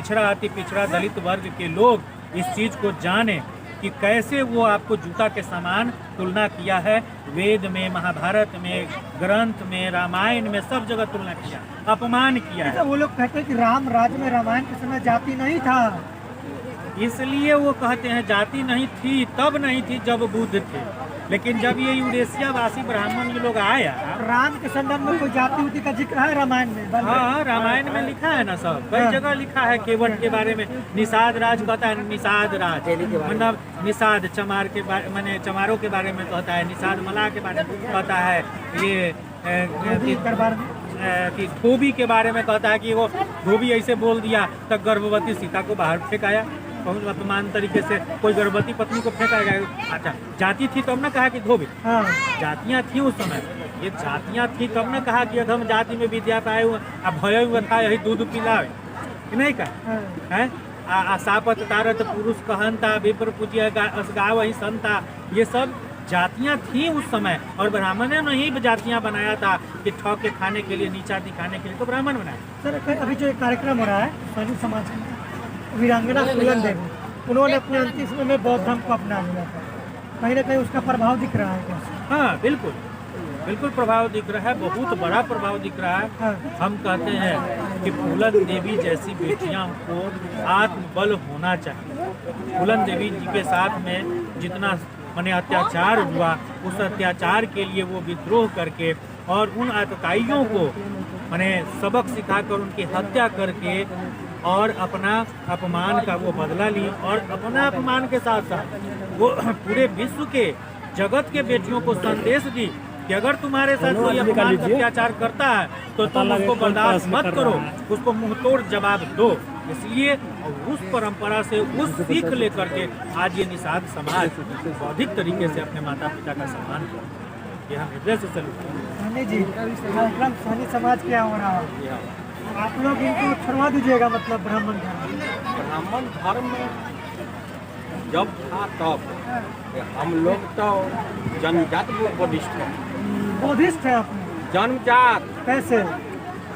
पिछड़ा अति पिछड़ा दलित वर्ग के लोग इस चीज़ को जाने कि कैसे वो आपको जूता के समान तुलना किया है। वेद में, महाभारत में, ग्रंथ में, रामायण में, सब जगह तुलना किया, अपमान किया है। वो लोग कहते हैं कि राम राज्य में रामायण के समय जाति नहीं था, इसलिए वो कहते हैं जाति नहीं थी, तब नहीं थी जब बुद्ध थे, लेकिन जब ये यूरेशियावासी ब्राह्मण ये लोग आया। राम के संदर्भ में कोई जाति उति का जिक्र है रामायण में? हाँ, रामायण में लिखा है ना, सब कई जगह लिखा है। केवट के बारे में निषाद राज कहता है, निषाद राज मतलब निषाद चमार के बारे, मैंने चमारों के बारे में कहता है, निषाद मलाह के बारे में कहता है, ये कि धोबी के बारे में कहता है कि वो धोबी ऐसे बोल दिया तब गर्भवती सीता को बाहर फेंकाया। बहुत अपमान तरीके से कोई गर्भवती पत्नी को फेंका गया। अच्छा, जाति थी तब ना कहा कि धोबी, जातियाँ थी उस समय, ये जातियाँ थी तब ना कहा कि अधम जाति में विद्या पाए हुए अब भय हुआ था यही दूध पिलावे, नहीं कहा है। आसापत तारत पुरुष कहनता विप्र पूज्य गाव ही संता, ये सब जातियाँ थी उस समय। और ब्राह्मणों ने ही जातियाँ बनाया था कि ठग के खाने के लिए, नीचा दिखाने के लिए, तो ब्राह्मण बनाया। सर अभी जो एक कार्यक्रम हो रहा है सैनी समाज में, वीरांगना फूलन देवी, उन्होंने अपने अंतिम समय में बौद्ध धर्म को अपना लिया था, कहीं ना कहीं उसका प्रभाव दिख रहा है क्या? हाँ बिल्कुल, बिल्कुल प्रभाव दिख रहा है, बहुत बड़ा प्रभाव दिख रहा है। हम कहते हैं कि फूलन देवी जैसी बेटियां को आत्मबल होना चाहिए। फूलन देवी जी के साथ में जितना माने अत्याचार हुआ, उस अत्याचार के लिए वो विद्रोह करके और उन आतताइयों को माने सबक सिखाकर उनकी हत्या करके और अपना अपमान का वो बदला ली। और अपना अपमान के साथ साथ वो पूरे विश्व के जगत के बेटियों को संदेश दी कि अगर तुम्हारे साथ कोई अपमान अत्याचार करता है तो तुम उसको बर्दाश्त मत करो, उसको मुंहतोड़ जवाब दो। इसलिए उस परंपरा से, उस सीख लेकर के आज ये निषाद समाज बौद्धिक तरीके से अपने माता पिता का सम्मान करता है। ये हम हृदय से सलूट करते हैं। जी, कार्यक्रम सैनी समाज क्या हो रहा है, आप लोग इनको छुड़वा दीजिएगा, मतलब ब्राह्मण धर्म जब था तब हम लोग तो जन्मजात बुद्धिस्ट हैं। बुद्धिस्ट है अपने जन्मजात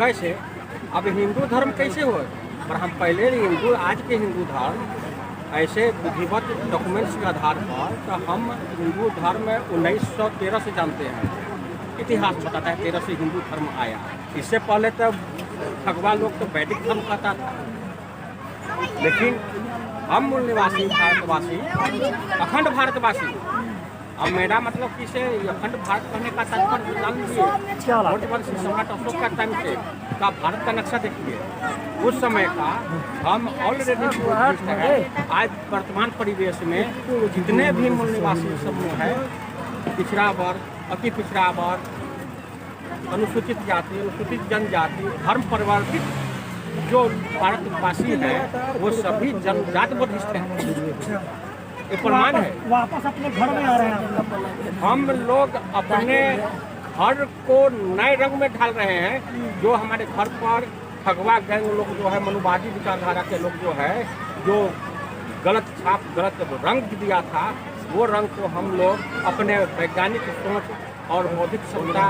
कैसे? अब हिंदू धर्म कैसे हो? पर हम पहले हिंदू, आज के हिंदू धर्म ऐसे विधिवत डॉक्यूमेंट्स के आधार पर तो हम हिंदू धर्म 1913 से जानते हैं। इतिहास बताता है 13 से हिंदू धर्म आया। इससे पहले तो भगवान लोग तो वैदिक धर्म कहता था, लेकिन हम मूल निवासी भारतवासी, अखंड भारतवासी। अब मेरा मतलब कि से अखंड भारत कहने का तात्पर्य जान लीजिए, सम्राट अशोक का टाइम से का भारत का नक्शा देखिए, उस समय का हम ऑलरेडी है। आज वर्तमान परिवेश में जितने भी मूल निवासी समूह है, पिछड़ा वर्ग, अति पिछड़ा वर्ग, अनुसूचित जाति, अनुसूचित जनजाति, धर्म परिवर्तित जो भारतवासी है, वो सभी जनजात बुद्धिस्ट हैं। ये प्रमाण है। वापस अपने घर में आ रहे हैं हम लोग अपने घर को नए रंग में ढाल रहे हैं। जो हमारे घर पर ठगवा गैंग लोग जो है, मनुवादी विचारधारा के लोग जो है, जो गलत छाप, गलत रंग दिया था, वो रंग को हम लोग अपने वैज्ञानिक सोच और बौद्धिक क्षमता,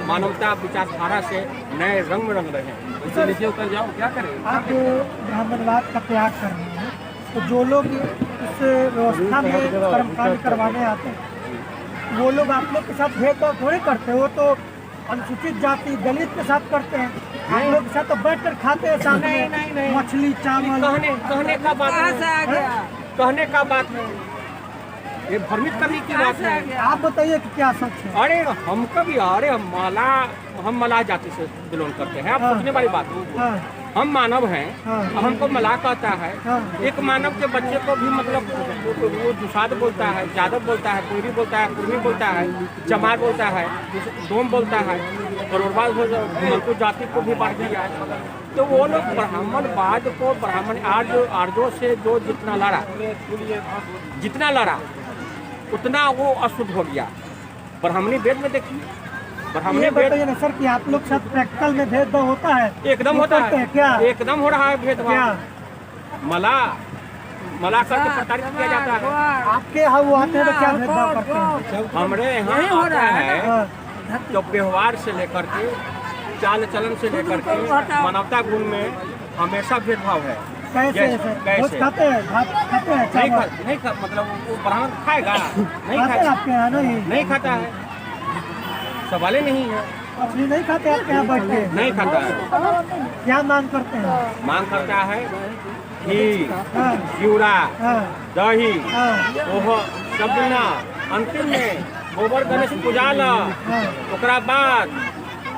मानवता विचारधारा से नए रंग में रंग रहे हैं। इसे नीचे उतर जाओ, क्या करें? आप ब्राह्मणवाद का त्याग कर रहे हैं, तो जो लोग इस व्यवस्था में कर्मकांड करवाने आते हैं, वो लोग आप लोग के साथ भेदभाव थोड़ी करते, वो तो अनुसूचित जाति दलित के साथ करते हैं। आप लोग के साथ तो बैठ कर खाते हैं साथ में मछली चावल। कहने का बात है, कहने का बात है, ये भ्रमित करने की बात है। आप बताइए कि क्या सच है? अरे हम कभी, अरे हम मलाह जाति से बिलोंग करते हैं। आप सोचने वाली बात है, हम मानव हैं, हमको मलाह कहता है। एक मानव के बच्चे को भी मतलब वो दुसाद बोलता है, यादव बोलता है, कोयरी बोलता है, कुर्मी बोलता है, चमार बोलता है, डोम बोलता है, करोड़वाद हो जाति को भी बांट दिया है। तो वो लोग ब्राह्मणवाद को, ब्राह्मण आर्यों से जो जितना लड़ा उतना वो अशुद्ध हो गया। ब्राह्मणी वेद में देखिए, ब्राह्मणी वेद ना सर कि आप लोग साथ प्रैक्टिकल में भेदभाव होता है? एकदम होता है, क्या एकदम हो रहा है भेदभाव। मला करके प्रताड़ित किया जाता है। आपके यहाँ वो आते हैं तो क्या भेदभाव करते हैं? हमारे यहाँ होता है जो व्यवहार से लेकर के, चाल चलन से लेकर के, मानवता गुण में हमेशा भेदभाव है। कैसे भोज खाते हैं चावल मतलब वो ब्राह्मण खाएगा नहीं खाते हैं आपके यहाँ नहीं नहीं खाता है, सवाल ही नहीं है, अपनी नहीं खाते आपके यहाँ बैठ के नहीं खाता है। क्या मांग करते हैं? मांग करता है खीर, हाँ चिवड़ा, हाँ दही, हाँ ओहो सब बिना अंतिम में गोबर गणेश पूजा ला, हाँ। ओकरा बाद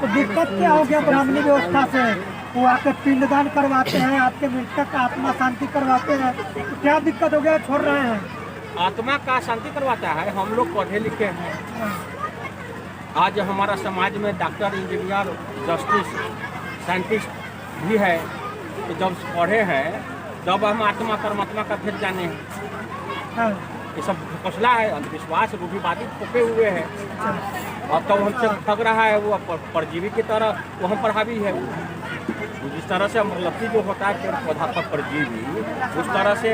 तो दिक्कत क्या हो गया ब्राह्मणी व्यवस्था से? वो आके पिंडदान करवाते हैं, आपके मृतक का आत्मा शांति करवाते हैं, तो क्या दिक्कत हो गया छोड़ रहे हैं? आत्मा का शांति करवाता है। हम लोग पढ़े लिखे हैं, आज हमारा समाज में डॉक्टर, इंजीनियर, जस्टिस, साइंटिस्ट भी है, तो जब पढ़े हैं तब हम आत्मा परमात्मा का भेद जाने हैं। हाँ ये सब फसला है, अंधविश्वास, रूढ़िवादी थोपे हुए हैं, और तब हमसे ठग रहा है वो परजीवी की तरह, वो हम पर हावी है। जिस तरह से अमरलत्ती जो होता है पेड़ पौधा पर परजीवी, उस तरह से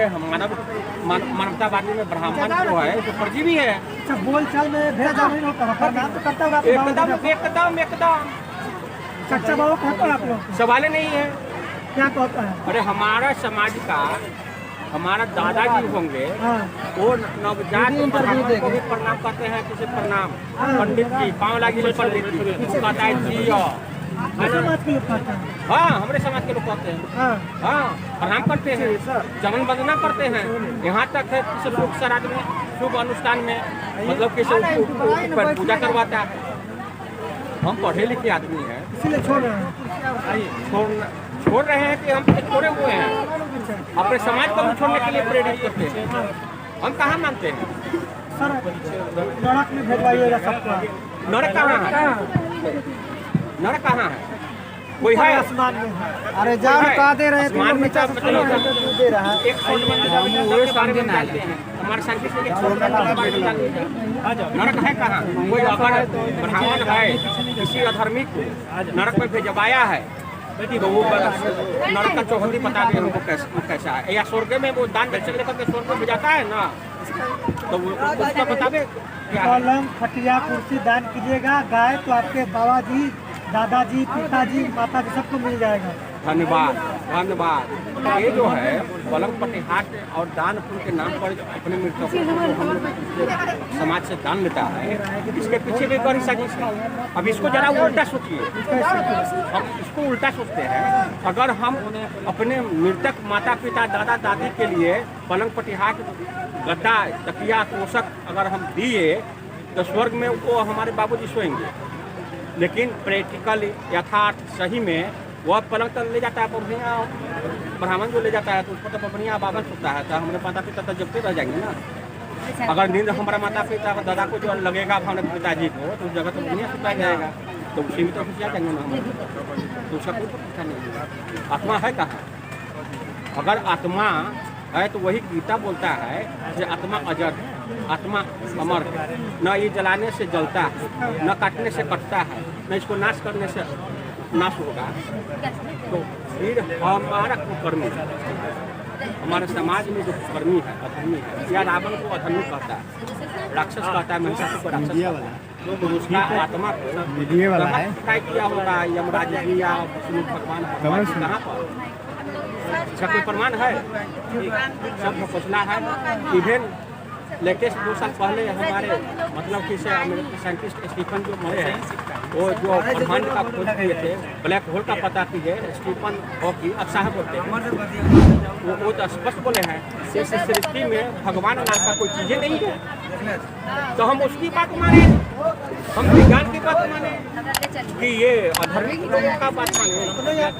मानवतावादी में ब्राह्मण जो है वो परजीवी है। अच्छा, बोल चाल में भेदभाव नहीं होता, प्रणाम तो करता होगा आपको एकदम बाबा? एकदम एकदम चच्चा बाबा कहते हैं आप लोग? सवाल ही नहीं है। क्या कहता है? अरे हमारा समाज का हमारा दादाजी होंगे, हाँ वो नवजात ब्राह्मण को भी प्रणाम करते हैं, किसे प्रणाम, पंडित जी पाँव लागी से पंडित जी कहता है जी। समाज के लोग कहते हैं? हाँ हमारे समाज के लोग कहते हैं, हाँ हाँ प्रणाम करते हैं, चरण वंदना करते हैं। यहाँ तक है किसी शुभ श्राद्ध में, शुभ अनुष्ठान में, मतलब किसी पूजा करवाता है। हम पढ़े लिखे आदमी हैं, इसीलिए छोड़ रहे हैं। छोड़ रहे हैं कि हम छोड़े हुए हैं, अपने समाज को भी छोड़ने के लिए प्रेरित करते हैं। हम कहाँ मानते हैं? सर नरक में भेजवाइएगा सबको। नरक कहाँ है? नरक कहाँ है? कोई है? आसमान में है। अरे जान कहा दे रहे हैं तुम आसमान लोग में नीचे से सुनो दे रहा है। एक फंड में नरक के बारे में जानते हैं, हमारे साइंटिस्ट लोग एक फंड के बारे में जानते हैं। नरक है कहाँ? कोई अगर ब्राह्मण है किसी अधर्मी को नरक में भेजवाया है तो वो नरक का चौहदी बता दे हमको कैसा है, या स्वर्ग में वो दान दक्षिण लेकर के स्वर्ग में भेजाता है ना, तो वो उसका बतावे क्या है। पलंग खटिया कुर्सी दान कीजिएगा, गाय तो आपके बाबा जी, दादाजी, पिताजी, माता जी सबको मिल जाएगा। धन्यवाद धन्यवाद। ये जो है पलंग पटिहाट और दान पुण्य के नाम पर अपने मृतकों को हम लोग समाज से दान लेता है, इसके पीछे भी बड़ी साजिश है। अब इसको जरा उल्टा सोचिए, हम इसको उल्टा सोचते हैं। अगर हम अपने मृतक माता पिता दादा दादी के लिए पलंग पटिहाट गद्दा तकिया तोशक अगर हम दिए तो स्वर्ग में वो हमारे बाबूजी सोएंगे, लेकिन प्रैक्टिकल यथार्थ सही में वह पलंग तक ले जाता है बढ़िया ब्राह्मण जो ले जाता है तो उसको तो बढ़िया बावन सुनता है, तो हमारे माता पिता तो जबते रह जाएंगे ना। अगर नींद हमारा माता पिता दादा को जो लगेगा हमारे पिताजी को तो उस जगह तो बढ़िया सुता जाएगा, तो उसी में तो खुश आ जाएंगे ना हम, तो उसका कोई पता नहीं। आत्मा है कहाँ? अगर आत्मा है तो वही गीता बोलता है कि आत्मा अजर है, आत्मा अमर है, न ये जलाने से जलता है, न काटने से कटता है, न इसको नाश करने से नाश होगा। तो फिर हमारा कुकर्मी है, हमारे समाज में जो कुकर्मी है, अधर्मी है, या रावण को अधर्मी कहता है, राक्षस कहता है, महिषासुर को राक्षस कहता है, तो उसका आत्मा को क्या किया होगा यमराज जी या विष्णु भगवान कहाँ पर? इसका कोई प्रमाण है? सब फसला है। इवेन लेटेस्ट 2 साल पहले हमारे मतलब कि साइंटिस्ट स्टीफन जो मरे हैं, वो जो ब्रह्मांड का खोज किए थे, ब्लैक होल का पता कीजिए, स्टीफन हॉकिंग साहब बोलते हैं, वो तो स्पष्ट बोले हैं इस सृष्टि में भगवान नाम का कोई चीजें नहीं है। तो हम उसकी बात माने, हम विज्ञान की बात माने कि ये अधर्मी का बात माने।